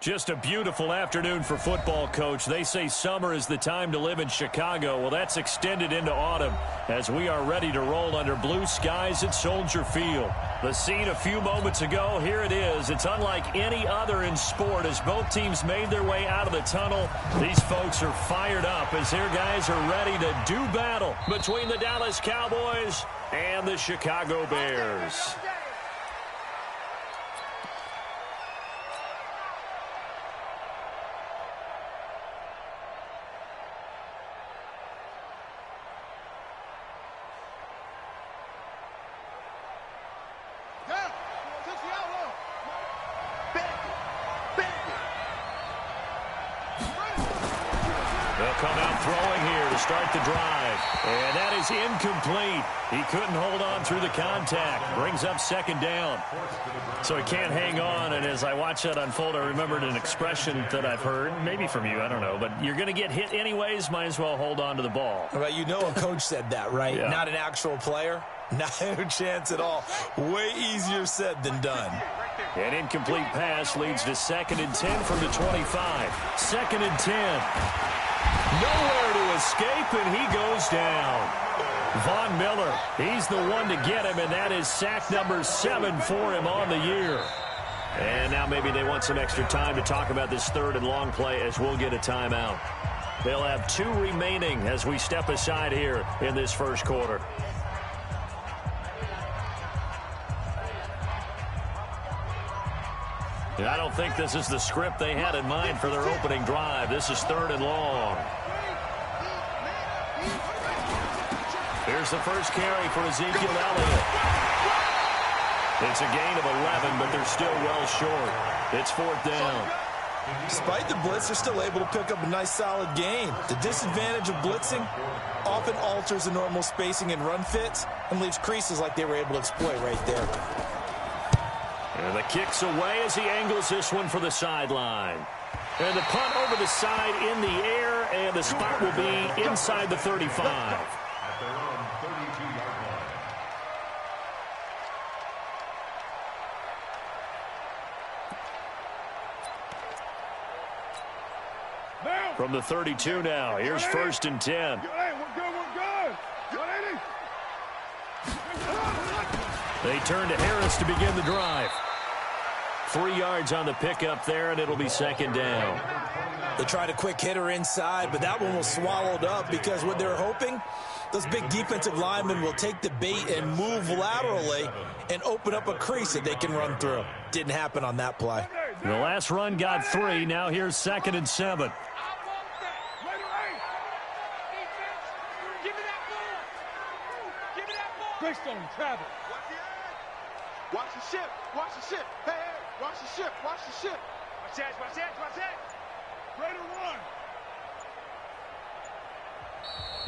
Just a beautiful afternoon for football, Coach. They say summer is the time to live in Chicago. Well, that's extended into autumn as we are ready to roll under blue skies at Soldier Field. The scene a few moments ago, here it is. It's unlike any other in sport as both teams made their way out of the tunnel. These folks are fired up as their guys are ready to do battle between the Dallas Cowboys and the Chicago Bears. Start the drive. And that is incomplete. He couldn't hold on through the contact. Brings up second down. So he can't hang on. And as I watch that unfold, I remembered an expression that I've heard, maybe from you, I don't know, but you're going to get hit anyways, might as well hold on to the ball. Well, you know a coach said that, right? Yeah. Not an actual player. No chance at all. Way easier said than done. An incomplete pass leads to 2nd and 10 from the 25. 2nd and 10. Nowhere to escape, and he goes down. Von Miller, he's the one to get him, and that is sack number 7 for him on the year. And now maybe they want some extra time to talk about this 3rd and long play as we'll get a timeout. They'll have 2 remaining as we step aside here in this first quarter. I don't think this is the script they had in mind for their opening drive. This is 3rd and long. Here's the first carry for Ezekiel Elliott. It's a gain of 11, but they're still well short. It's 4th down. Despite the blitz, they're still able to pick up a nice solid gain. The disadvantage of blitzing often alters the normal spacing and run fits and leaves creases like they were able to exploit right there. And the kick's away as he angles this one for the sideline. And the punt over the side in the air, and the spot will be inside the 35. From the 32 now, here's 1st and 10. They turn to Harris to begin the drive. 3 yards on the pickup there, and it'll be 2nd down. They tried a quick hitter inside, but that one was swallowed up because what they're hoping, those big defensive linemen will take the bait and move laterally and open up a crease that they can run through. Didn't happen on that play. The last run got 3. Now here's 2nd and 7. Greystone, travel. Watch the ship. Watch the ship. Hey, hey, watch the ship. Watch the ship. Watch that, watch that, watch that. Ready to run.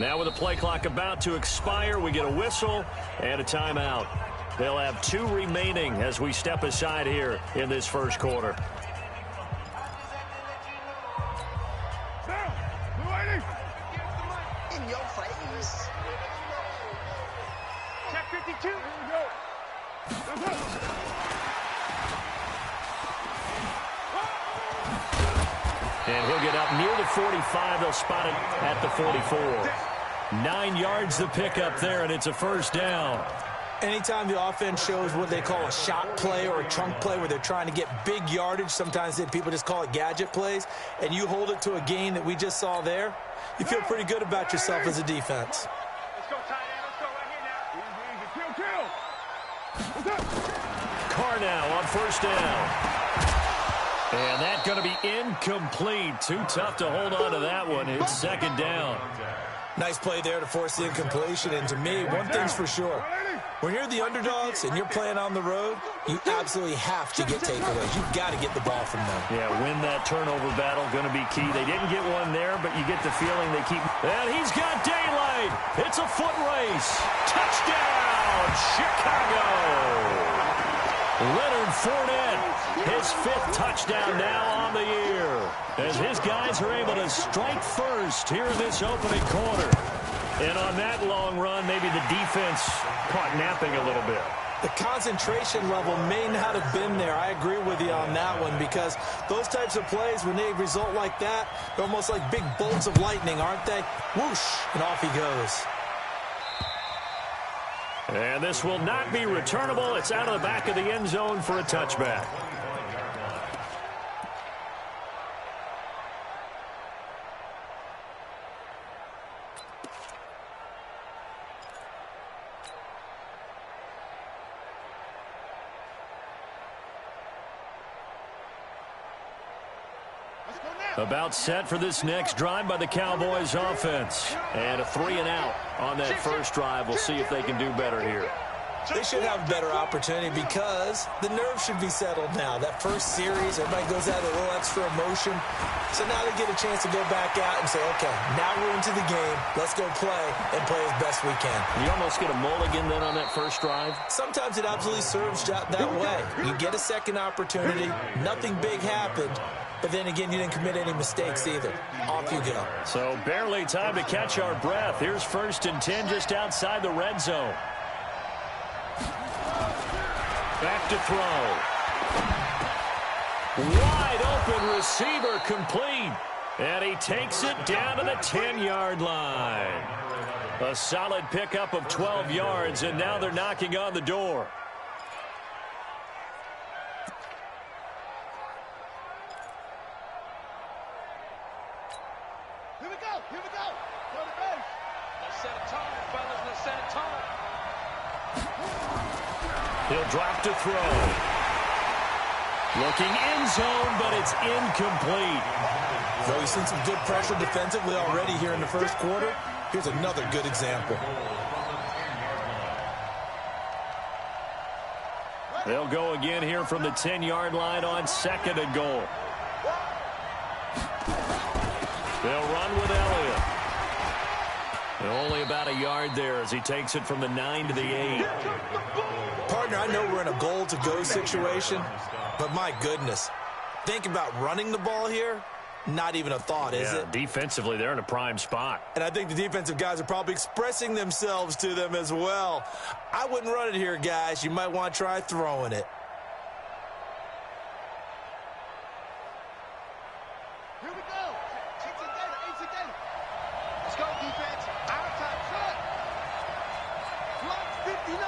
Now with the play clock about to expire, we get a whistle and a timeout. They'll have 2 remaining as we step aside here in this first quarter. Down. Blue 80. In your face. Check 52. Here we go. And he'll get up near the 45. They'll spot it at the 44. 9 yards the pickup there, and it's a 1st down. Anytime the offense shows what they call a shot play or a chunk play where they're trying to get big yardage, sometimes people just call it gadget plays, and you hold it to a gain that we just saw there, you feel pretty good about yourself as a defense. Let's go, tight end. Let's go right here now. Easy, easy. Kill, kill. What's up? Carr now on 1st down. And that's going to be incomplete. Too tough to hold on to that one. It's 2nd down. Nice play there to force the incompletion. And to me, one thing's for sure. When you're the underdogs and you're playing on the road, you absolutely have to get takeaways. You've got to get the ball from them. Yeah, win that turnover battle, going to be key. They didn't get one there, but you get the feeling they keep. And he's got daylight. It's a foot race. Touchdown, Chicago. Leonard Fournette, his 5th touchdown now on the year, as his guys are able to strike first here in this opening quarter. And on that long run, maybe the defense caught napping a little bit. The concentration level may not have been there. I agree with you on that one because those types of plays, when they result like that, they're almost like big bolts of lightning, aren't they? Whoosh, and off he goes. And this will not be returnable. It's out of the back of the end zone for a touchback. About set for this next drive by the Cowboys offense. And a 3-and-out on that first drive. We'll see if they can do better here. They should have a better opportunity because the nerves should be settled now. That first series, everybody goes out with a little extra emotion. So now they get a chance to go back out and say, okay, now we're into the game. Let's go play and play as best we can. You almost get a mulligan then on that first drive? Sometimes it absolutely serves that way. You get a second opportunity. Nothing big happened. But then again, you didn't commit any mistakes either. Off you go. So barely time to catch our breath. Here's 1st and 10 just outside the red zone. Back to throw. Wide open receiver complete. And he takes it down to the 10-yard line. A solid pickup of 12 yards, and now they're knocking on the door. Here we go. Here we go. Go to base. Let's set a tone, fellas. Let's set a tone. He'll drop to throw. Looking end zone, but it's incomplete. So we've seen some good pressure defensively already here in the first quarter. Here's another good example. They'll go again here from the 10-yard line on 2nd and goal. They'll run with Elliott. Only about a yard there as he takes it from the 9 to the 8. Partner, I know we're in a goal-to-go situation, but my goodness, think about running the ball here. Not even a thought, is it? Defensively, they're in a prime spot. And I think the defensive guys are probably expressing themselves to them as well. I wouldn't run it here, guys. You might want to try throwing it. Here we go. Easy data. Easy data. Let's go, defense. Out of time. Shut. Block 59.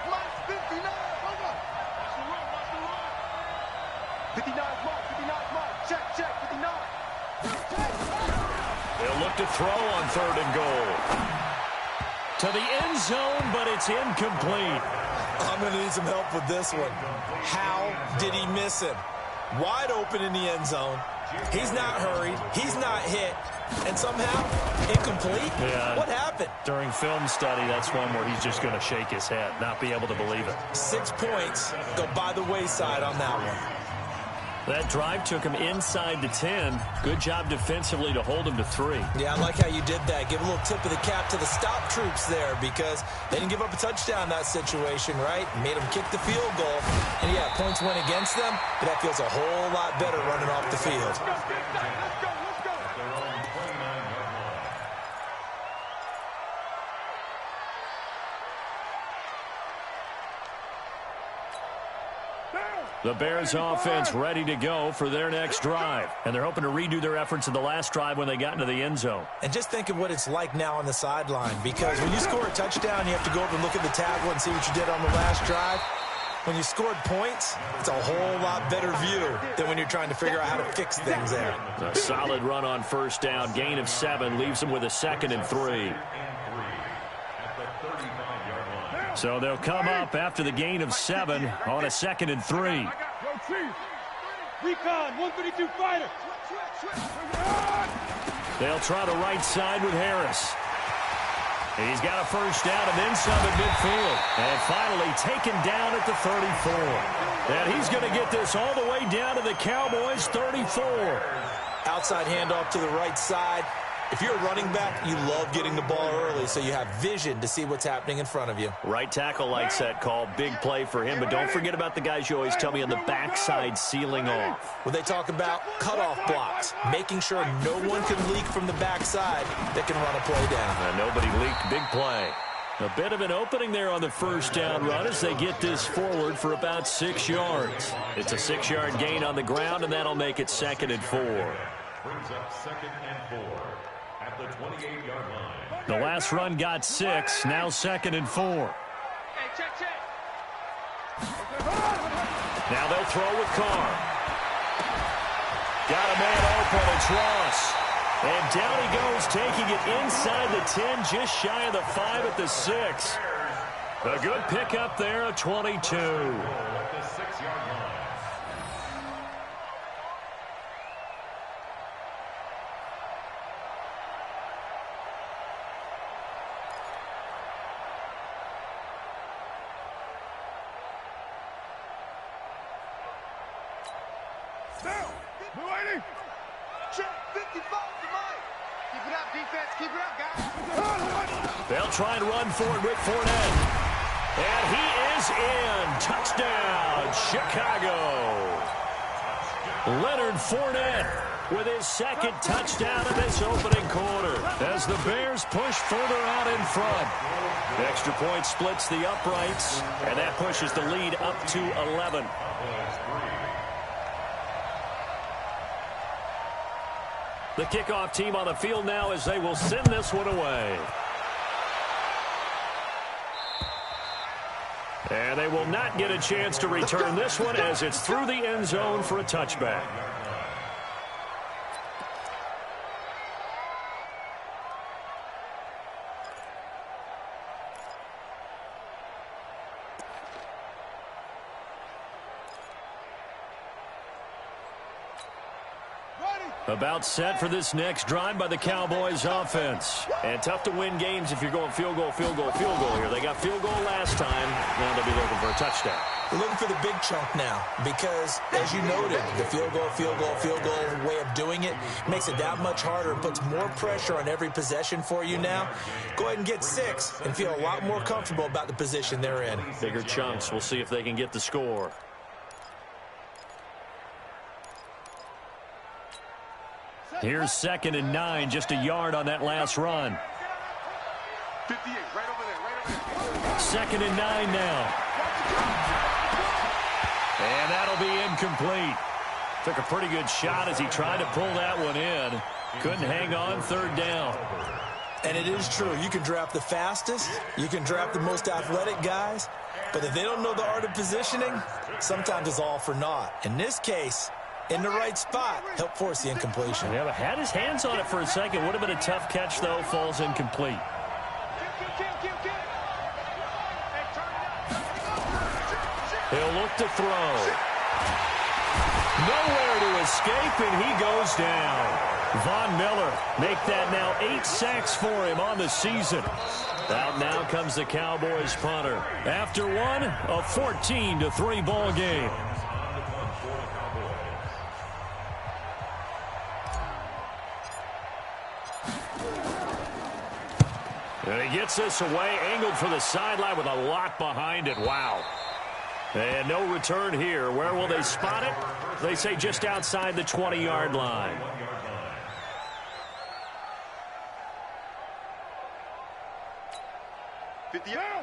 Block 59. Hold up. Watch the run. Watch the run. 59's mark. 59's mark. Check, check. 59. They'll look to throw on 3rd and goal. To the end zone, but it's incomplete. I'm going to need some help with this one. How did he miss him? Wide open in the end zone. He's not hurried. He's not hit. And somehow, incomplete? Yeah. What happened? During film study, that's one where he's just going to shake his head, not be able to believe it. 6 points go by the wayside on that one. That drive took him inside the 10. Good job defensively to hold him to 3. Yeah, I like how you did that. Give a little tip of the cap to the stop troops there because they didn't give up a touchdown in that situation, right? Made them kick the field goal. And, yeah, points went against them, but that feels a whole lot better running off the field. Let's go. Let's go. The Bears offense ready to go for their next drive. And they're hoping to redo their efforts in the last drive when they got into the end zone. And just think of what it's like now on the sideline because when you score a touchdown, you have to go over and look at the tablet and see what you did on the last drive. When you scored points, it's a whole lot better view than when you're trying to figure out how to fix things there. A solid run on 1st down. Gain of 7 leaves them with a 2nd and 3. So they'll come up after the gain of 7 on a 2nd and 3. Yo, Chief. Recon, 132 fighter. They'll try the right side with Harris. He's got a 1st down and then some at midfield. And finally taken down at the 34. And he's going to get this all the way down to the Cowboys' 34. Outside handoff to the right side. If you're a running back, you love getting the ball early so you have vision to see what's happening in front of you. Right tackle likes that call. Big play for him. But don't forget about the guys you always tell me on the backside sealing off. When they talk about cutoff blocks, making sure no one can leak from the backside that can run a play down. Nobody leaked. Big play. A bit of an opening there on the first down run as they get this forward for about 6 yards. It's a 6-yard gain on the ground, and that'll make it 2nd and 4. Brings up 2nd and 4 at the 28-yard line. The last run got 6, now 2nd and 4. Hey, check. Now they'll throw with Carr. Got a man open, it's Ross. And down he goes, taking it inside the 10, just shy of the 5 at the 6. A good pickup there, a 22. At the 6-yard line. Down. Blue 80. Check. 55 to Mike. Keep it up, defense. Keep it up, guys. They'll try and run for it with Fournette. And he is in. Touchdown, Chicago. Leonard Fournette with his 2nd touchdown of this opening quarter as the Bears push further out in front. The extra point splits the uprights, and that pushes the lead up to 11. The kickoff team on the field now as they will send this one away. And they will not get a chance to return this one as it's through the end zone for a touchback. About set for this next drive by the Cowboys offense. And tough to win games if you're going field goal here. They got field goal last time. Now they'll be looking for a touchdown. They're looking for the big chunk now because, as you noted, the field goal way of doing it makes it that much harder and puts more pressure on every possession for you now. Go ahead and get 6 and feel a lot more comfortable about the position they're in. Bigger chunks. We'll see if they can get the score. Here's 2nd and 9, just a yard on that last run. 58, right over there. 2nd and 9 now. And that'll be incomplete. Took a pretty good shot as he tried to pull that one in. Couldn't hang on, 3rd down. And it is true. You can draft the fastest. You can draft the most athletic guys. But if they don't know the art of positioning, sometimes it's all for naught. In this case, in the right spot, help force the incompletion. Yeah, but had his hands on it for a second. Would have been a tough catch, though. Falls incomplete. He'll look to throw. Nowhere to escape, and he goes down. Von Miller make that now 8 sacks for him on the season. Out now comes the Cowboys punter. After one, a 14-3 ball game. And he gets this away, angled for the sideline with a lot behind it. Wow. And no return here. Where will they spot it? They say just outside the 20-yard line.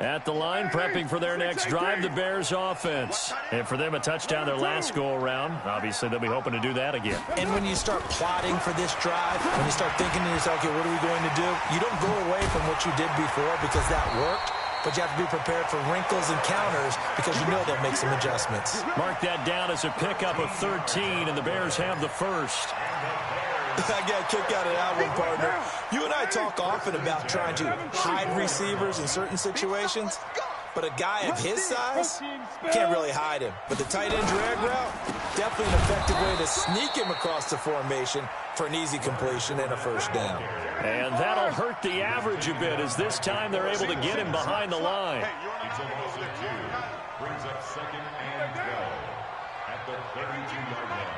At the line, prepping for their next drive, the Bears offense. And for them, a touchdown their last go-around. Obviously, they'll be hoping to do that again. And when you start plotting for this drive, when you start thinking to yourself, okay, what are we going to do? You don't go away from what you did before because that worked, but you have to be prepared for wrinkles and counters because you know they'll make some adjustments. Mark that down as a pickup of 13, and the Bears have the first. I got a kick out of that one, partner. You and I talk often about trying to hide receivers in certain situations, but a guy of his size can't really hide him. But the tight end drag route, definitely an effective way to sneak him across the formation for an easy completion and a first down. And that'll hurt the average a bit as this time they're able to get him behind the line. Brings up 2nd and 12 at the 32-yard line.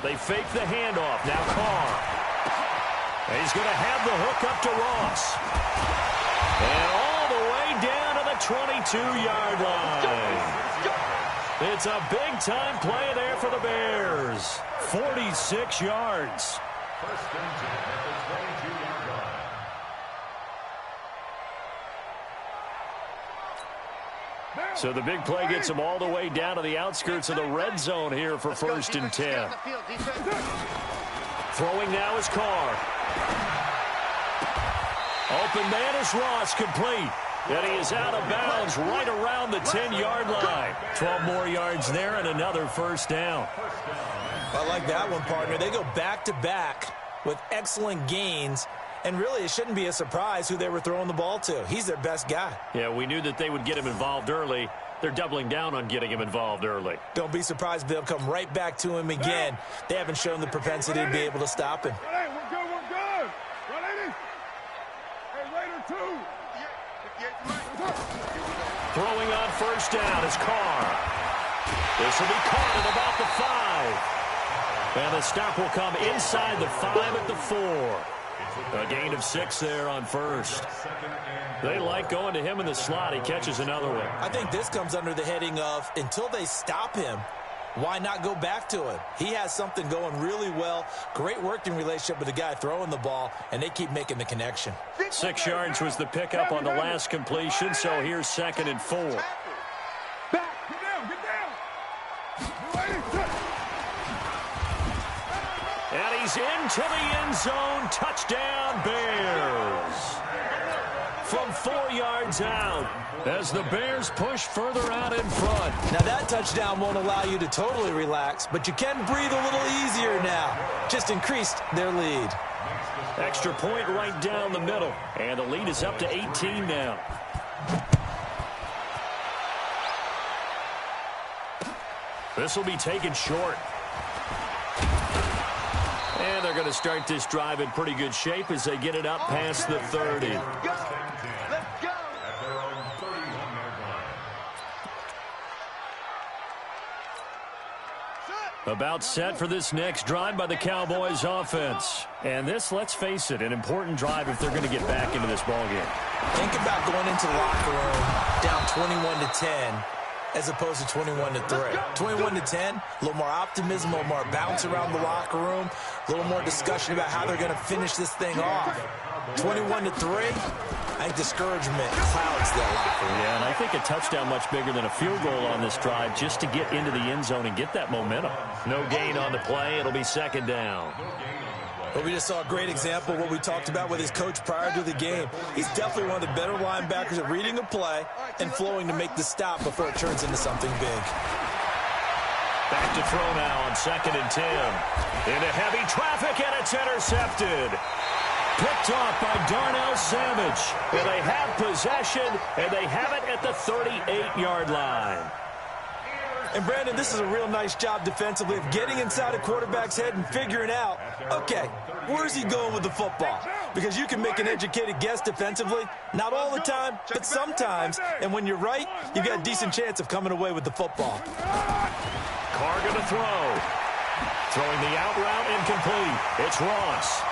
They fake the handoff. Now Carr. And he's going to have the hook up to Ross. And all the way down to the 22-yard line. It's a big-time play there for the Bears. 46 yards. So the big play gets him all the way down to the outskirts of the red zone here for 1st and 10. Throwing now is Carr. Open man is Ross, complete. And he is out of bounds right around the 10-yard line. 12 more yards there and another 1st down. I like that one, partner. They go back-to-back with excellent gains. And really, it shouldn't be a surprise who they were throwing the ball to. He's their best guy. Yeah, we knew that they would get him involved early. They're doubling down on getting him involved early. Don't be surprised if they'll come right back to him again. They haven't shown the propensity to be able to stop him. Hey, we're good, we're good. Hey, Raider 2. Throwing on 1st down is Carr. This will be caught at about the 5. And the stop will come inside the 5 at the 4. A gain of 6 there on 1st. They like going to him in the slot. He catches another one. I think this comes under the heading of, until they stop him, why not go back to him? He has something going really well. Great working relationship with the guy throwing the ball, and they keep making the connection. 6 yards was the pickup on the last completion, so here's 2nd and 4. Back, get down, get down. And he's into the end zone. Touchdown, Bears. From 4 yards out as the Bears push further out in front. Now, that touchdown won't allow you to totally relax, but you can breathe a little easier now. Just increased their lead. Extra point right down the middle. And the lead is up to 18 now. This will be taken short. And they're going to start this drive in pretty good shape as they get it up past the 30. Let's go. About set for this next drive by the Cowboys offense. And this, let's face it, an important drive if they're going to get back into this ballgame. Think about going into the locker room down 21-10 as opposed to 21-3. 21-10, a little more optimism, a little more bounce around the locker room, a little more discussion about how they're going to finish this thing off. 21-3, I think discouragement clouds that locker room. Yeah, and I think a touchdown much bigger than a field goal on this drive just to get into the end zone and get that momentum. No gain on the play. It'll be 2nd down. But we just saw a great example of what we talked about with his coach prior to the game. He's definitely one of the better linebackers at reading a play and flowing to make the stop before it turns into something big. Back to throw now on 2nd and 10. Into heavy traffic, and it's intercepted. Picked off by Darnell Savage. And they have possession, and they have it at the 38-yard line. And, Brandon, this is a real nice job defensively of getting inside a quarterback's head and figuring out, okay, where's he going with the football? Because you can make an educated guess defensively, not all the time, but sometimes. And when you're right, you've got a decent chance of coming away with the football. Carr going to throw. Throwing the out route incomplete. It's Ross.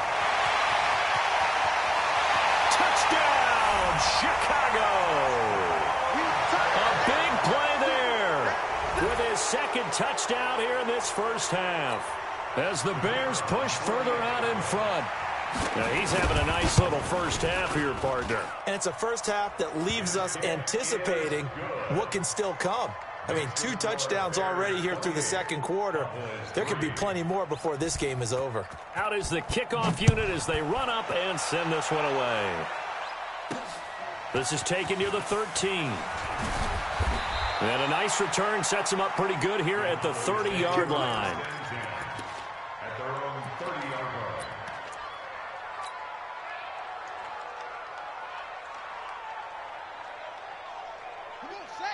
Touchdown, Chicago. A big play there with his 2nd touchdown here in this 1st half. As the Bears push further out in front. Now he's having a nice little 1st half here, partner. And it's a 1st half that leaves us anticipating what can still come. I mean, 2 touchdowns already here through the 2nd quarter. There could be plenty more before this game is over. Out is the kickoff unit as they run up and send this one away. This is taken near the 13. And a nice return sets him up pretty good here at the 30-yard line.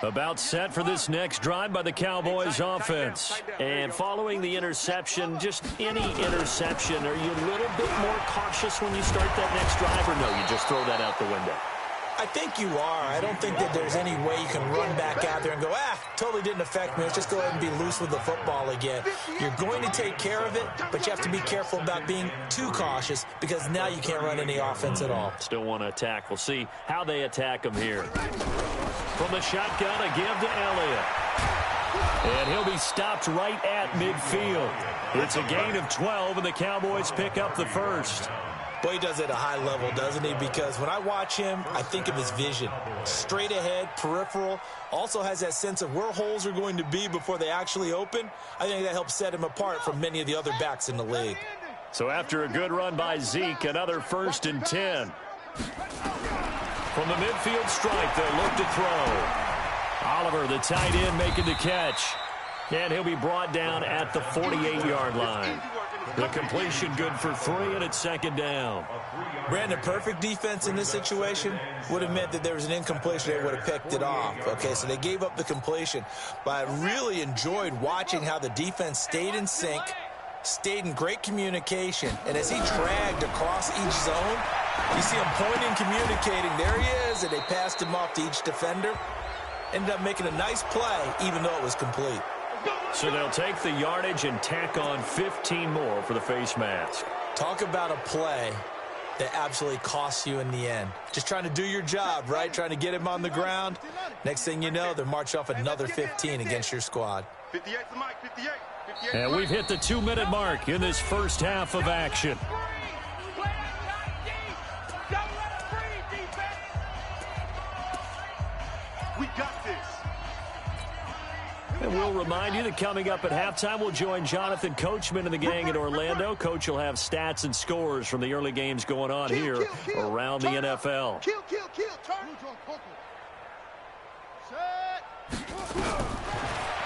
About set for this next drive by the Cowboys offense. And following the interception, just any interception, are you a little bit more cautious when you start that next drive, or no, you just throw that out the window? I think you are. I don't think that there's any way you can run back out there and go, totally didn't affect me. Let's just go ahead and be loose with the football again. You're going to take care of it, but you have to be careful about being too cautious because now you can't run any offense at all. Still want to attack. We'll see how they attack them here. From the shotgun, a give to Elliott. And he'll be stopped right at midfield. It's a gain of 12, and the Cowboys pick up the first. Boy, he does it at a high level, doesn't he? Because when I watch him, I think of his vision. Straight ahead, peripheral. Also has that sense of where holes are going to be before they actually open. I think that helps set him apart from many of the other backs in the league. So after a good run by Zeke, another 1st and 10. From the midfield stripe, they'll look to throw. Oliver, the tight end, making the catch. And he'll be brought down at the 48-yard line. The completion good for 3, and it's 2nd down. Brandon, perfect defense in this situation would have meant that there was an incompletion. They would have picked it off. Okay, so they gave up the completion. But I really enjoyed watching how the defense stayed in sync, stayed in great communication. And as he dragged across each zone, you see him pointing, communicating. There he is, and they passed him off to each defender. Ended up making a nice play, even though it was complete. So they'll take the yardage and tack on 15 more for the face mask. Talk about a play that absolutely costs you in the end. Just trying to do your job, right? Trying to get him on the ground. Next thing you know, they're marching off another 15 against your squad. 58 to Mike, 58. 58 And we've hit the 2-minute mark in this first half of action. We got this. And we'll remind you that coming up at halftime, we'll join Jonathan Coachman and the gang in Orlando. Coach will have stats and scores from the early games going on here around the NFL. Kill. Turn. Set.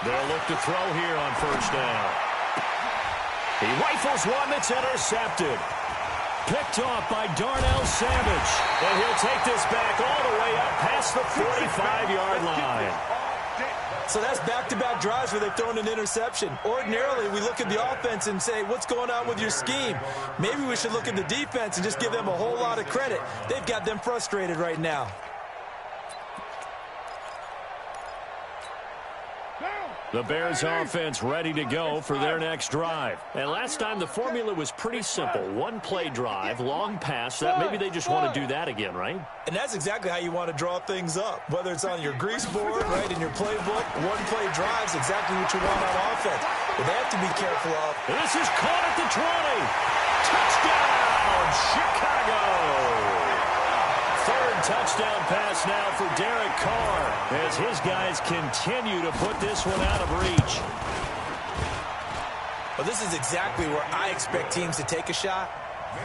They'll look to throw here on 1st down. He rifles one that's intercepted. Picked off by Darnell Savage. And he'll take this back all the way up past the 45-yard line. So that's back-to-back drives where they've thrown an interception. Ordinarily, we look at the offense and say, what's going on with your scheme? Maybe we should look at the defense and just give them a whole lot of credit. They've got them frustrated right now. The Bears offense ready to go for their next drive. And last time the formula was pretty simple. 1-play drive, long pass. That maybe they just want to do that again, right? And that's exactly how you want to draw things up. Whether it's on your grease board, right, in your playbook, 1-play drives exactly what you want on offense. But they have to be careful of. And this is caught at the 20. Touchdown, Chicago! 3rd touchdown pass now for Derek Carr as his guys continue to put this one out of reach. Well, this is exactly where I expect teams to take a shot.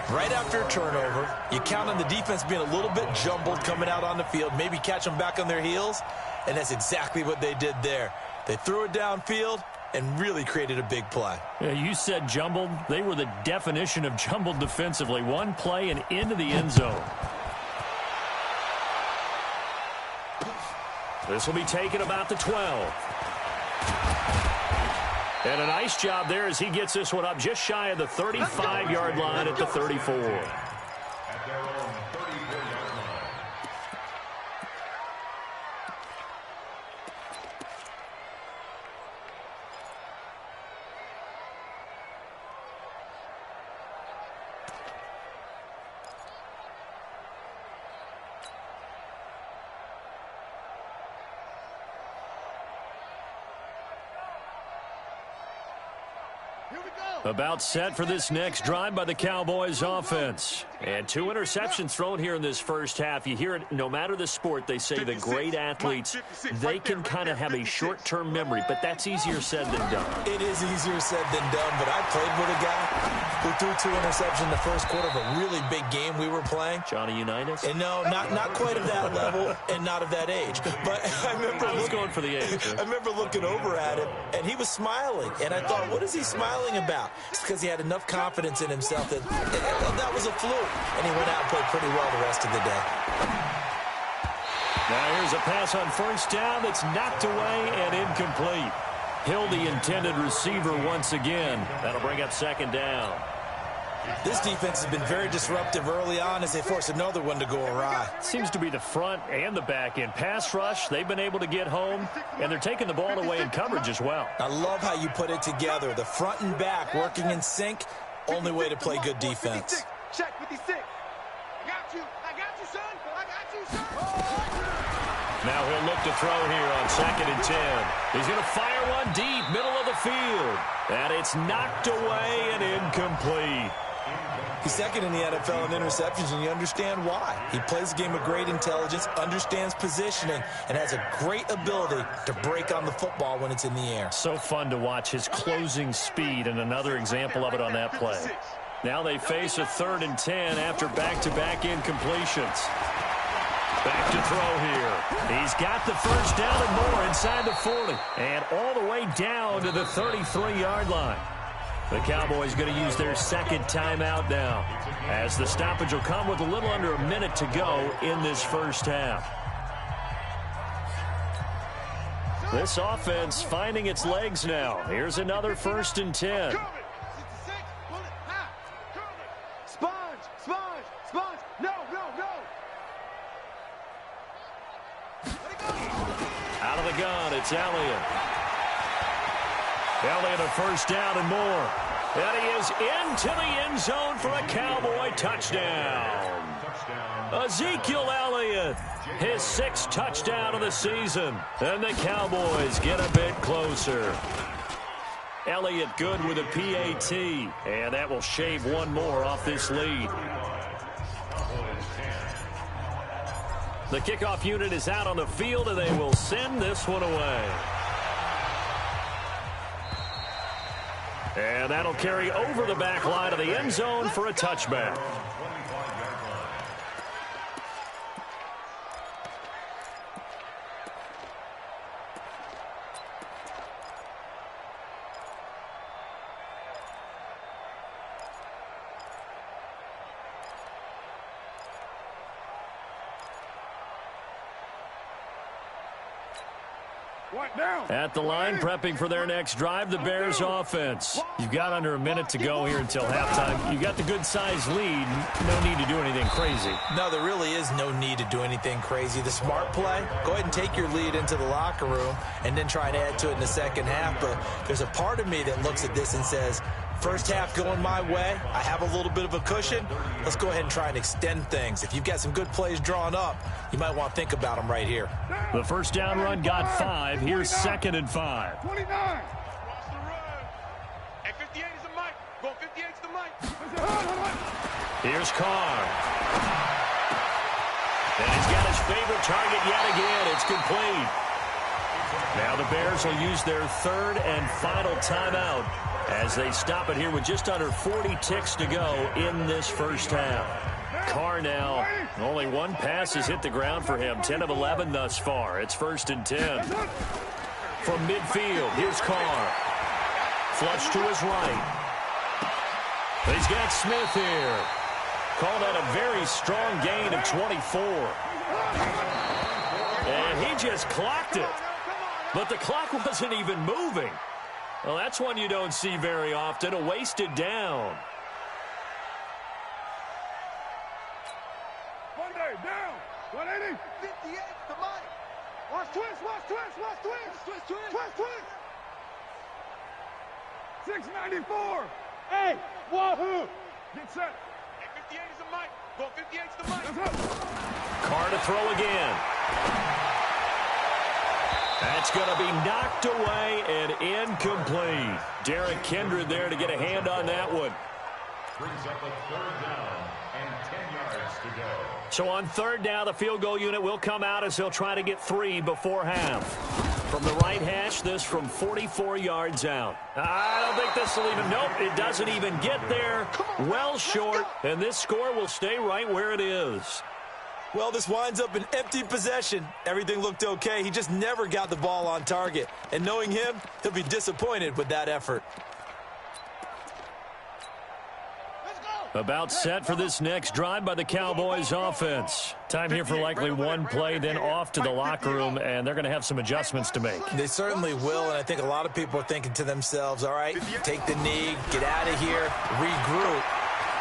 Right after a turnover, you count on the defense being a little bit jumbled coming out on the field, maybe catch them back on their heels, and that's exactly what they did there. They threw it downfield and really created a big play. Yeah, you said jumbled. They were the definition of jumbled defensively. 1 play and into the end zone. This will be taken about the 12. And a nice job there as he gets this one up just shy of the 35-yard line at the 34. About set for this next drive by the Cowboys offense. And 2 interceptions thrown here in this first half. You hear it no matter the sport. They say the great athletes, they can kind of have a short-term memory, but that's easier said than done. It is easier said than done, but I played with a guy who threw 2 interceptions in the first quarter of a really big game we were playing. Johnny Unitas? And no, not quite of that level and not of that age. But I remember going for the age. I remember looking over at him, and he was smiling. And I thought, what is he smiling about? It's because he had enough confidence in himself that that was a fluke. And he went out and played pretty well the rest of the day. Now here's a pass on 1st down that's knocked away and incomplete. Hill, the intended receiver once again. That'll bring up 2nd down. This defense has been very disruptive early on as they force another one to go awry. Seems to be the front and the back end. Pass rush, they've been able to get home, and they're taking the ball away in coverage as well. I love how you put it together. The front and back working in sync, only way to play good defense. Check 56. I got you, son. I got you, son. Now he'll look to throw here on 2nd and 10. He's going to fire one deep, middle of the field. And it's knocked away and incomplete. He's second in the NFL in interceptions, and you understand why. He plays a game of great intelligence, understands positioning, and has a great ability to break on the football when it's in the air. So fun to watch his closing speed, and another example of it on that play. Now they face a 3rd and 10 after back-to-back incompletions. Back to throw here. He's got the first down and more inside the 40. And all the way down to the 33-yard line. The Cowboys going to use their 2nd timeout now, as the stoppage will come with a little under a minute to go in this first half. This offense finding its legs now. Here's another 1st and 10. Out of the gun, it's Elliott. Elliott a first down and more. And he is into the end zone for a Cowboy touchdown. Ezekiel Elliott, his 6th touchdown of the season. And the Cowboys get a bit closer. Elliott good with a PAT. And that will shave one more off this lead. The kickoff unit is out on the field, and they will send this one away. And that'll carry over the back line of the end zone for a touchback. At the line, prepping for their next drive, the Bears offense. You've got under a minute to go here until halftime. You've got the good-sized lead. No need to do anything crazy. No, there really is no need to do anything crazy. The smart play, go ahead and take your lead into the locker room and then try and add to it in the second half. But there's a part of me that looks at this and says, first half going my way, I have a little bit of a cushion. Let's go ahead and try and extend things. If you've got some good plays drawn up, you might want to think about them right here. The first down run got 5. Here's 2nd and 5. 29. Hey, 58 is the mic. Go 58's the mic. Here's Carr. And he's got his favorite target yet again. It's complete. Now the Bears will use their 3rd and final timeout as they stop it here with just under 40 ticks to go in this first half. Carr now, only one pass has hit the ground for him. 10 of 11 thus far. It's 1st and 10. From midfield, here's Carr. Flush to his right. He's got Smith here. Called out a very strong gain of 24. And he just clocked it. But the clock wasn't even moving. Well, that's one you don't see very often, a wasted down. Monday, down. 180. 58 the mic. Watch twist, watch twist, watch twist. Twist, twist. Twist, twist. 694. Hey, wahoo. Get set. Hey, 58 is the mic. Go 58's the mic. Let's go. Carr to throw again. That's going to be knocked away and incomplete. Derek Kindred there to get a hand on that one. Brings up a 3rd down and 10 yards to go. So on 3rd down, the field goal unit will come out as they'll try to get 3 before half. From the right hash, this from 44 yards out. I don't think this will even, nope, it doesn't even get there. Well short, and this score will stay right where it is. Well, this winds up in empty possession. Everything looked okay. He just never got the ball on target. And knowing him, he'll be disappointed with that effort. About set for this next drive by the Cowboys offense. Time here for likely one play, then off to the locker room, and they're going to have some adjustments to make. They certainly will, and I think a lot of people are thinking to themselves, all right, take the knee, get out of here, regroup.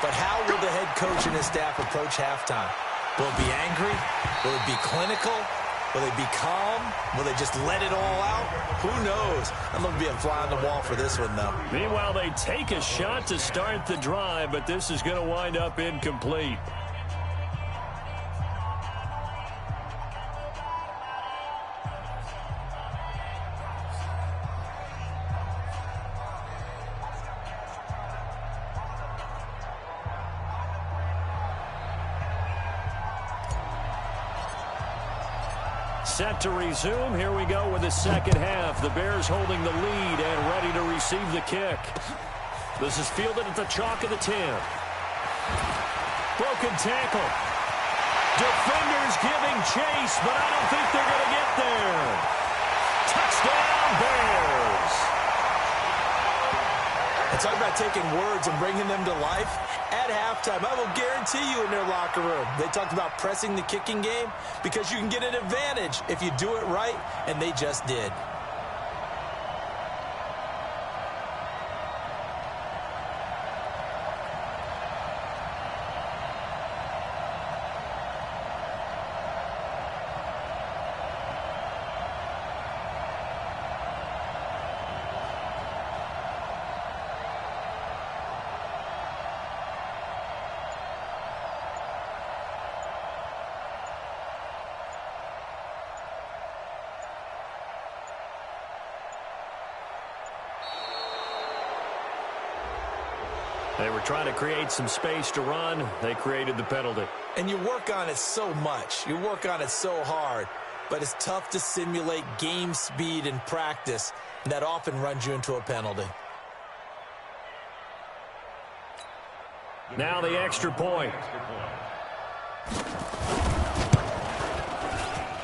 But how will the head coach and his staff approach halftime? Will it be angry? Will it be clinical? Will they be calm? Will they just let it all out? Who knows? I'm going to be a fly on the wall for this one, though. Meanwhile, they take a shot to start the drive, but this is going to wind up incomplete. Set to resume. Here we go with the second half. The Bears holding the lead and ready to receive the kick. This is fielded at the chalk of the 10. Broken tackle. Defenders giving chase, but I don't think they're going to get there. Touchdown, Bears. And talk about taking words and bringing them to life. At halftime, I will guarantee you in their locker room, they talked about pressing the kicking game because you can get an advantage if you do it right, and they just did. They were trying to create some space to run. They created the penalty. And you work on it so much. You work on it so hard. But it's tough to simulate game speed in practice. And that often runs you into a penalty. Now the extra point.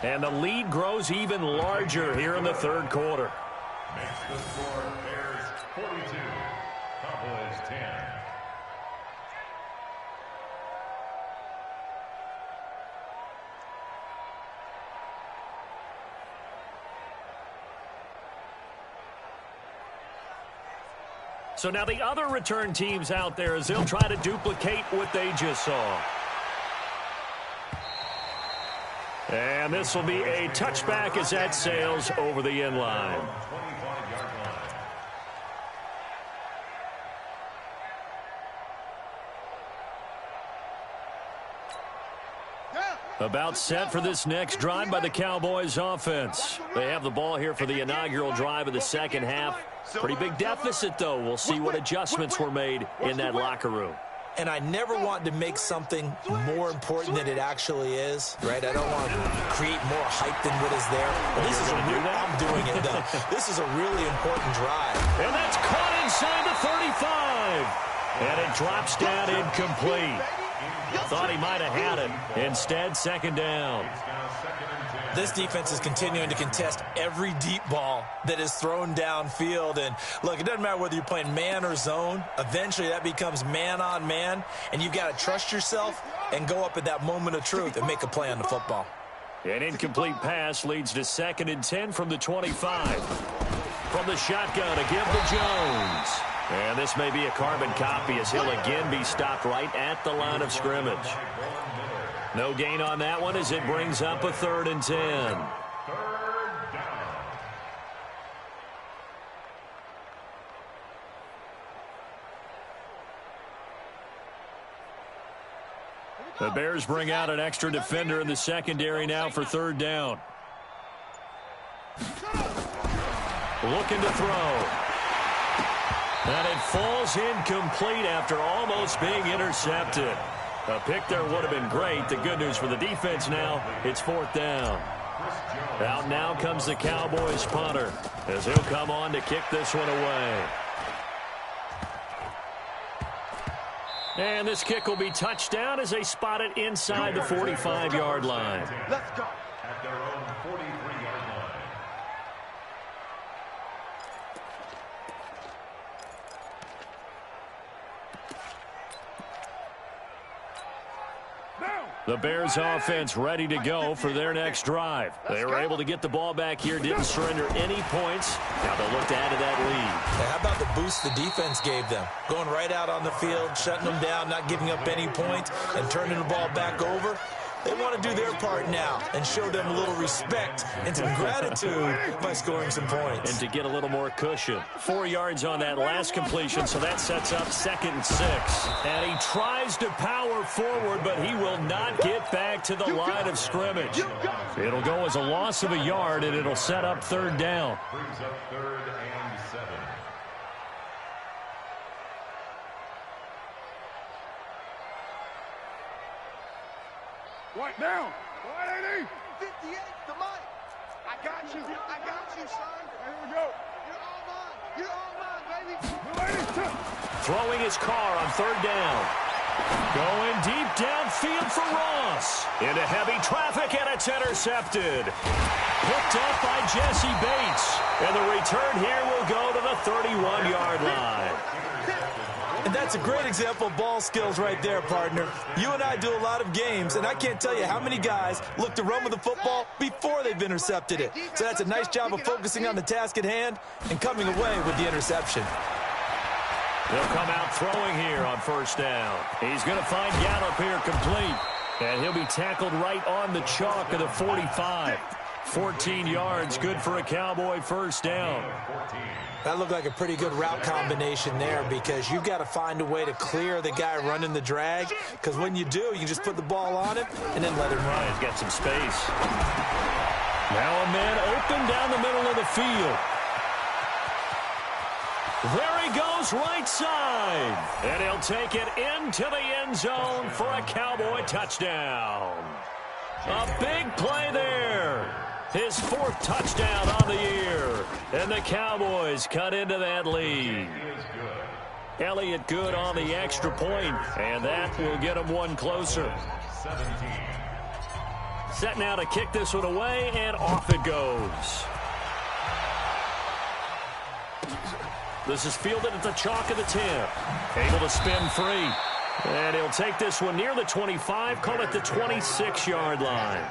And the lead grows even larger here in the third quarter. Makes the score Bears 42, Cowboys 10. So now the other return teams out there as they'll try to duplicate what they just saw. And this will be a touchback as that sails over the end line. About set for this next drive by the Cowboys offense. They have the ball here for the inaugural drive of the second half. Pretty big deficit, though. We'll see what adjustments were made in that locker room. And I never want to make something more important than it actually is, right? I don't want to create more hype than what is there. But this is a real, I'm doing it, though. This is a really important drive. And that's caught inside the 35. And it drops down incomplete. Thought he might have had it. Instead, second down. This defense is continuing to contest every deep ball that is thrown downfield. And, look, it doesn't matter whether you're playing man or zone. Eventually, that becomes man-on-man. And you've got to trust yourself and go up at that moment of truth and make a play on the football. An incomplete pass leads to 2nd and 10 from the 25. From the shotgun to give to Jones. And this may be a carbon copy as he'll again be stopped right at the line of scrimmage. No gain on that one as it brings up a 3rd and 10. The Bears bring out an extra defender in the secondary now for 3rd down. Looking to throw. And it falls incomplete after almost being intercepted. A pick there would have been great. The good news for the defense now, it's 4th down. Out now comes the Cowboys punter as he'll come on to kick this one away. And this kick will be touched down as they spot it inside the 45-yard line. Let's go. At their own 43-yard line. The Bears offense ready to go for their next drive. They were able to get the ball back here, didn't surrender any points. Now they'll look to add to that lead. Hey, how about the boost the defense gave them? Going right out on the field, shutting them down, not giving up any points, and turning the ball back over. They want to do their part now and show them a little respect and some gratitude by scoring some points. And to get a little more cushion. 4 yards on that last completion, so that sets up 2nd and 6. And he tries to power forward, but he will not get back to the line of scrimmage. It'll go as a loss of a yard, and it'll set up 3rd down. Brings up 3rd and 7. White down. 180. 58 to Mike. I got you, son. Here we go. You're all mine. You're all mine, baby. Throwing his car on third down. Going deep downfield for Ross. Into heavy traffic, and it's intercepted. Picked up by Jesse Bates. And the return here will go to the 31-yard line. And that's a great example of ball skills right there, partner. You and I do a lot of games, and I can't tell you how many guys look to run with the football before they've intercepted it. So that's a nice job of focusing on the task at hand and coming away with the interception. He'll come out throwing here on first down. He's going to find Gallup here complete. And he'll be tackled right on the chalk of the 45. 14 yards, good for a Cowboy first down. That looked like a pretty good route combination there because you've got to find a way to clear the guy running the drag, because when you do, you can just put the ball on him and then let him run. He's got some space. Now a man open down the middle of the field. There he goes, right side. And he'll take it into the end zone for a Cowboy touchdown. A big play there. His fourth touchdown on the year. And the Cowboys cut into that lead. Elliott good on the extra point, and that will get him one closer. Set now to kick this one away, and off it goes. This is fielded at the chalk of the 10. Able to spin free. And he'll take this one near the 25, call it the 26-yard line.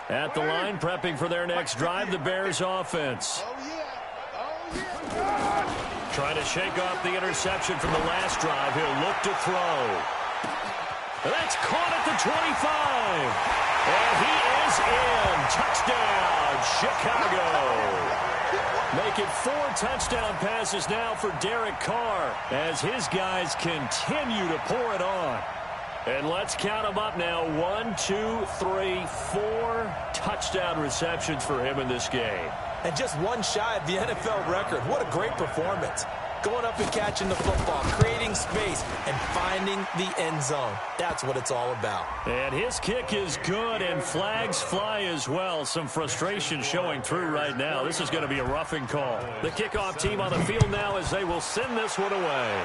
At the line, prepping for their next drive, the Bears offense. Trying to shake off the interception from the last drive. He'll look to throw. That's caught at the 25. And he is in. Touchdown, Chicago. Make it 4 touchdown passes now for Derek Carr as his guys continue to pour it on. And let's count them up now. 1, 2, 3, 4 touchdown receptions for him in this game. And just one shy of the NFL record. What a great performance. Going up and catching the football, creating space, and finding the end zone. That's what it's all about. And his kick is good, and flags fly as well. Some frustration showing through right now. This is going to be a roughing call. The kickoff team on the field now as they will send this one away.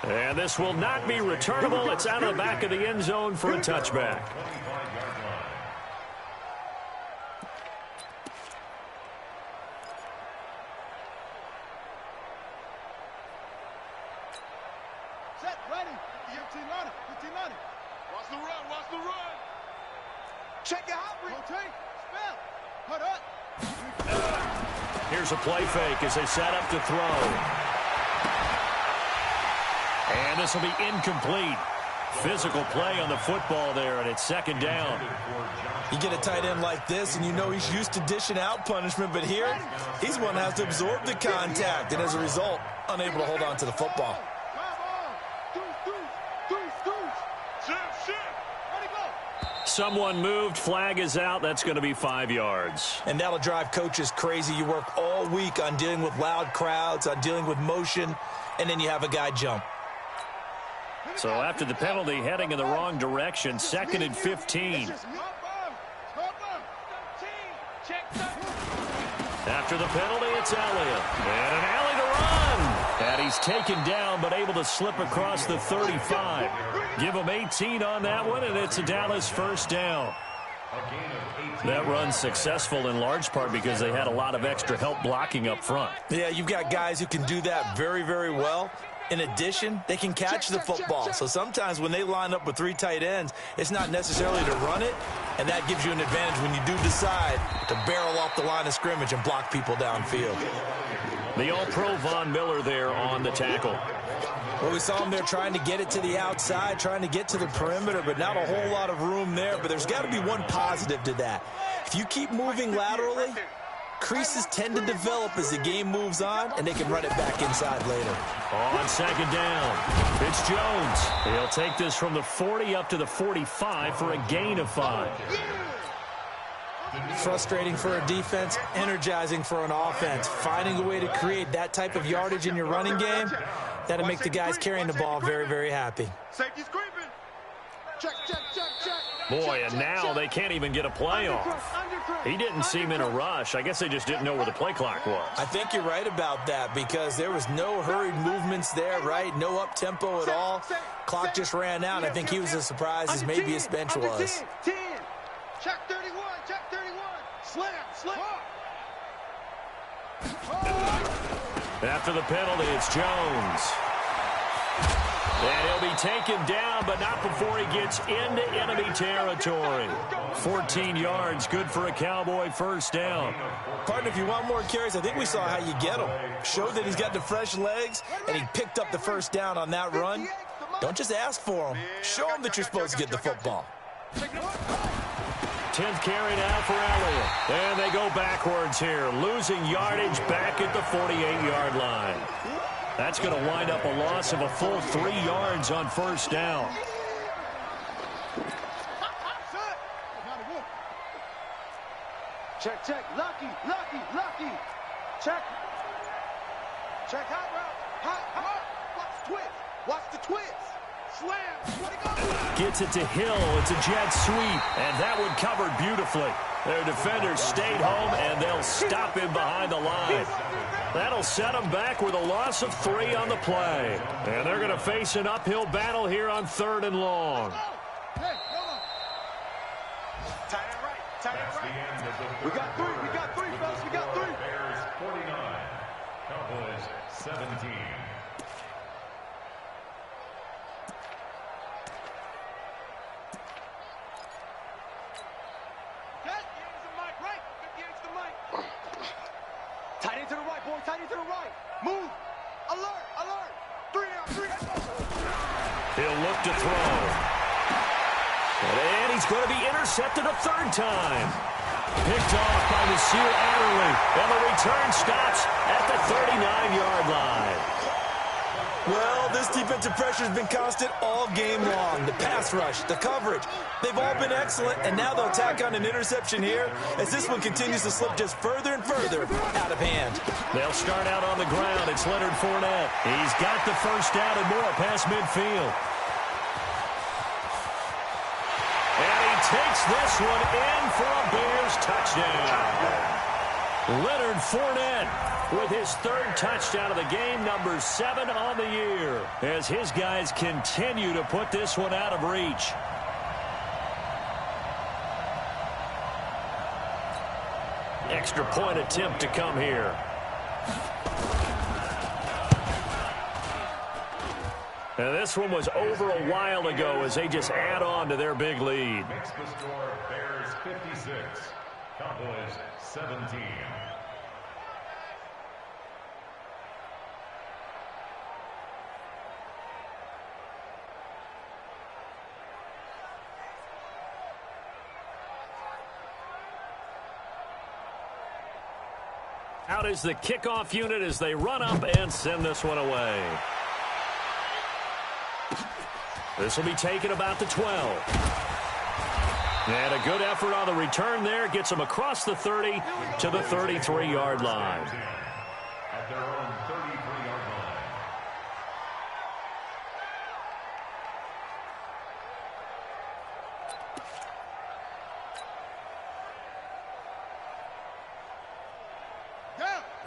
And this will not be returnable. It's out of the back of the end zone for a touchback. Set, ready. 15 line, 15 line. Watch the run, watch the run. Check it out, rotate, spell, put up. Here's a play fake as they set up to throw. And this will be incomplete. Physical play on the football there, and it's second down. You get a tight end like this, and you know he's used to dishing out punishment, but here, he's one that has to absorb the contact, and as a result, unable to hold on to the football. Someone moved, flag is out. That's going to be 5 yards. And that'll drive coaches crazy. You work all week on dealing with loud crowds, on dealing with motion, and then you have a guy jump. So after the penalty, heading in the wrong direction, 2nd and 15. After the penalty, it's Elliott. And an alley to run. And he's taken down, but able to slip across the 35. Give him 18 on that one, and it's a Dallas first down. That run's successful in large part because they had a lot of extra help blocking up front. Yeah, you've got guys who can do that very, very well. In addition, they can catch the football. So sometimes when they line up with 3 tight ends, it's not necessarily to run it, and that gives you an advantage when you do decide to barrel off the line of scrimmage and block people downfield. The All-Pro Von Miller there on the tackle. Well, we saw him there trying to get it to the outside, trying to get to the perimeter, but not a whole lot of room there. But there's got to be one positive to that. If you keep moving laterally, creases tend to develop as the game moves on, and they can run it back inside later. On second down, it's Jones. He'll take this from the 40 up to the 45 for a gain of 5. Frustrating for a defense, energizing for an offense. Finding a way to create that type of yardage in your running game, that'll make the guys carrying the ball very, very happy. Safety's creeping. Check, check, check, check. Boy, and now they can't even get a play off. He didn't seem in a rush. I guess they just didn't know where the play clock was. I think you're right about that because there was no hurried movements there, right? No up-tempo at all. Clock just ran out. I think he was as surprised as maybe his bench was. 10. Check 31, check 31. Slam, slam. After the penalty, it's Jones. And he'll be taken down, but not before he gets into enemy territory. 14 yards, good for a Cowboy first down. Partner, if you want more carries, I think we saw how you get him. Showed that he's got the fresh legs, and he picked up the first down on that run. Don't just ask for him. Show him that you're supposed to get the football. 10th carry now for Elliott. And they go backwards here, losing yardage back at the 48-yard line. That's going to wind up a loss of a full 3 yards on first down. Check, check. Lucky, lucky, lucky. Check. Check hot route. Hot. Watch the twist. Watch the twist. Slam. Where'd he go? Gets it to Hill. It's a jet sweep. And that one covered beautifully. Their defenders stayed home, and they'll stop him behind the line. That'll set them back with a loss of 3 on the play. And they're going to face an uphill battle here on 3rd and long. Hey, tie it right. Tie it right. We got 3. We got 3, fellas. We got 3. Bears 49. Cowboys 17. Tight end to the right, boy. Tight end to the right. Move. Alert. Alert. 3 out. 3 out. He'll look to throw. And he's going to be intercepted a 3rd time. Picked off by Nasir Adderley. And the return stops at the 39-yard line. Well, this defensive pressure has been constant all game long. The pass rush, the coverage, they've all been excellent, and now they'll tack on an interception here as this one continues to slip just further and further out of hand. They'll start out on the ground. It's Leonard Fournette. He's got the first down and more past midfield. And he takes this one in for a Bears touchdown. Leonard Fournette with his 3rd touchdown of the game, number 7 on the year, as his guys continue to put this one out of reach. Extra point attempt to come here. And this one was over a while ago as they just add on to their big lead. Makes the score Bears 56. Cowboys 17. Out is the kickoff unit as they run up and send this one away. This will be taken about the 12. And a good effort on the return there. Gets them across the 30 to the 33-yard line. At their own 33-yard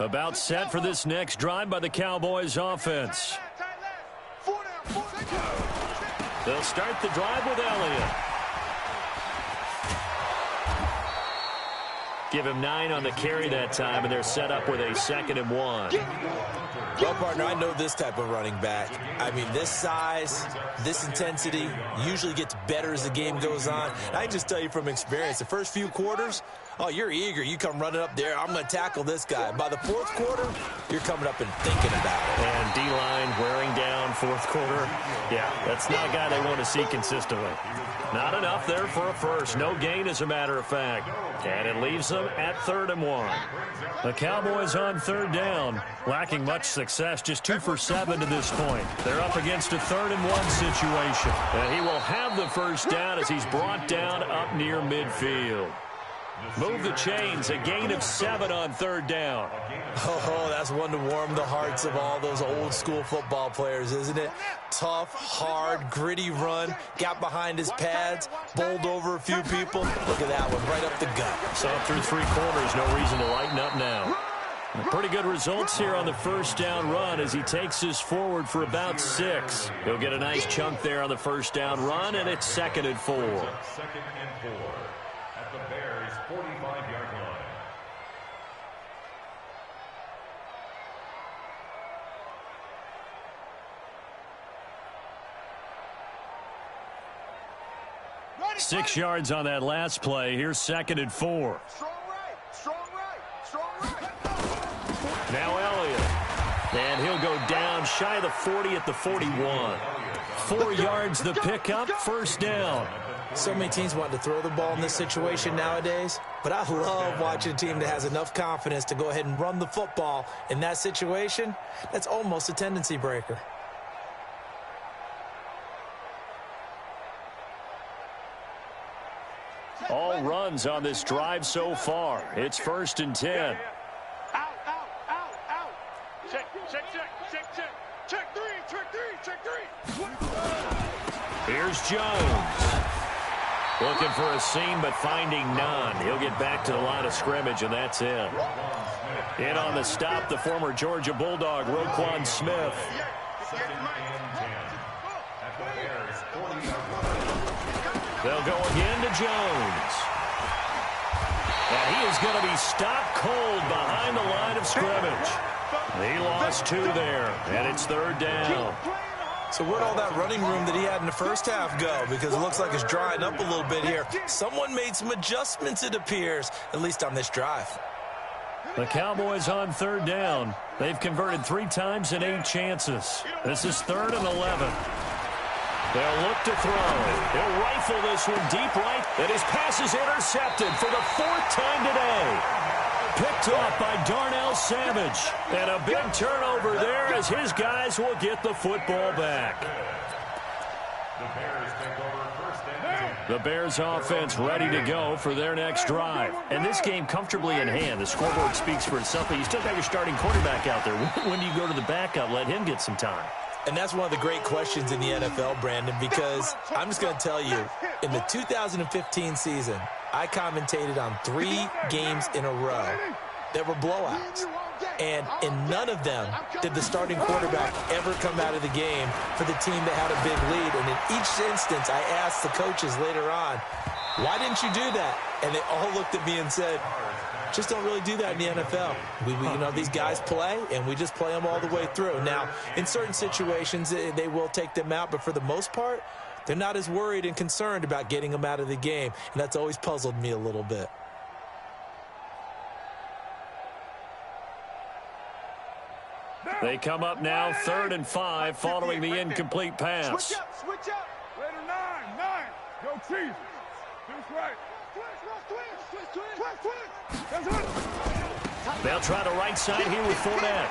line. About set for this next drive by the Cowboys offense. They'll start the drive with Elliott. Give him 9 on the carry that time, and they're set up with a 2nd and 1. Well, partner, I know this type of running back. I mean, this size, this intensity usually gets better as the game goes on. And I can just tell you from experience, the first few quarters, oh, you're eager. You come running up there. I'm going to tackle this guy. By the 4th quarter, you're coming up and thinking about it. And D-line wearing down 4th quarter. Yeah, that's not a guy they want to see consistently. Not enough there for a first. No gain, as a matter of fact. And it leaves them at 3rd and 1. The Cowboys on 3rd down, lacking much success, just 2 for 7 to this point. They're up against a 3rd and 1 situation. And he will have the first down as he's brought down up near midfield. Move the chains, a gain of 7 on 3rd down. Oh, that's one to warm the hearts of all those old-school football players, isn't it? Tough, hard, gritty run, got behind his pads, bowled over a few people. Look at that one, right up the gut. So through 3 quarters, no reason to lighten up now. Pretty good results here on the 1st down run as he takes us forward for about 6. He'll get a nice chunk there on the 1st down run, and it's 2nd and 4. 2nd and 4 at the Bears' 45-yard line. Ready, 6 yards on that last play. Here's 2nd and 4. Strong right, strong right, strong right. Now Elliott. And he'll go down shy of the 40 at the 41. 4 yards the pickup, 1st down. So many teams want to throw the ball in this situation nowadays, but I love watching a team that has enough confidence to go ahead and run the football in that situation. That's almost a tendency breaker. All runs on this drive so far. It's 1st and 10. Out, out, out, out. Check, check, check, check, check. Check 3, check 3, check 3. Here's Jones. Looking for a seam, but finding none. He'll get back to the line of scrimmage, and that's it. In on the stop, the former Georgia Bulldog, Roquan Smith. 2nd and 10 at the Bears' 40-yard line. They'll go again to Jones. And he is going to be stopped cold behind the line of scrimmage. He lost 2 there, and it's 3rd down. So where'd all that running room that he had in the first half go? Because it looks like it's drying up a little bit here. Someone made some adjustments, it appears, at least on this drive. The Cowboys on 3rd down. They've converted 3 times in 8 chances. This is 3rd and 11. They'll look to throw. He'll rifle this one deep right, and his pass is intercepted for the 4th time today. Picked off by Darnell Savage. And a big turnover there as his guys will get the football back. The Bears take over 1st and 10. The Bears offense ready to go for their next drive. And this game comfortably in hand. The scoreboard speaks for itself, but you still got your starting quarterback out there. When do you go to the backup? Let him get some time. And that's one of the great questions in the NFL, Brandon, because I'm just going to tell you, in the 2015 season, I commentated on 3 games in a row that were blowouts. And in none of them did the starting quarterback ever come out of the game for the team that had a big lead. And in each instance, I asked the coaches later on, why didn't you do that? And they all looked at me and said, just don't really do that in the NFL. You know, these guys play, and we just play them all the way through. Now, in certain situations, they will take them out, but for the most part, they're not as worried and concerned about getting them out of the game, and that's always puzzled me a little bit. They come up now 3rd and 5 following the incomplete pass. Switch up, switch up. Later 9. Go Chiefs. This right. Twist. That's it. They'll try the right side here with Fournette.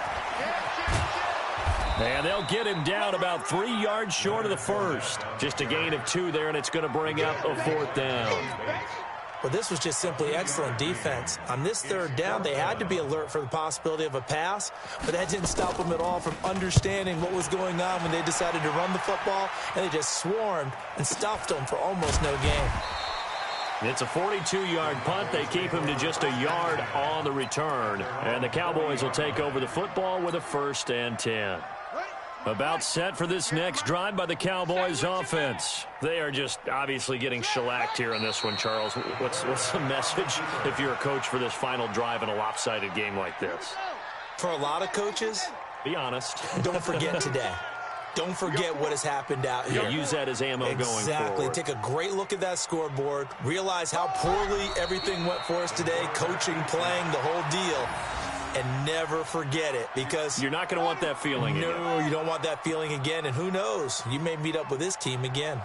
And they'll get him down about 3 yards short of the 1st. Just a gain of 2 there, and it's going to bring up a 4th down. Well, this was just simply excellent defense. On this 3rd down, they had to be alert for the possibility of a pass, but that didn't stop them at all from understanding what was going on when they decided to run the football, and they just swarmed and stuffed them for almost no gain. It's a 42-yard punt. They keep him to just a yard on the return, and the Cowboys will take over the football with a 1st and 10. About set for this next drive by the Cowboys offense. They are just obviously getting shellacked here in this one, Charles. What's the message if you're a coach for this final drive in a lopsided game like this? For a lot of coaches, be honest. Don't forget today. Don't forget what has happened out here. Use that as ammo going forward. Exactly. Take a great look at that scoreboard. Realize how poorly everything went for us today. Coaching, playing, the whole deal. And never forget it, because you're not going to want that feeling again. No, you don't want that feeling again. And who knows? You may meet up with this team again.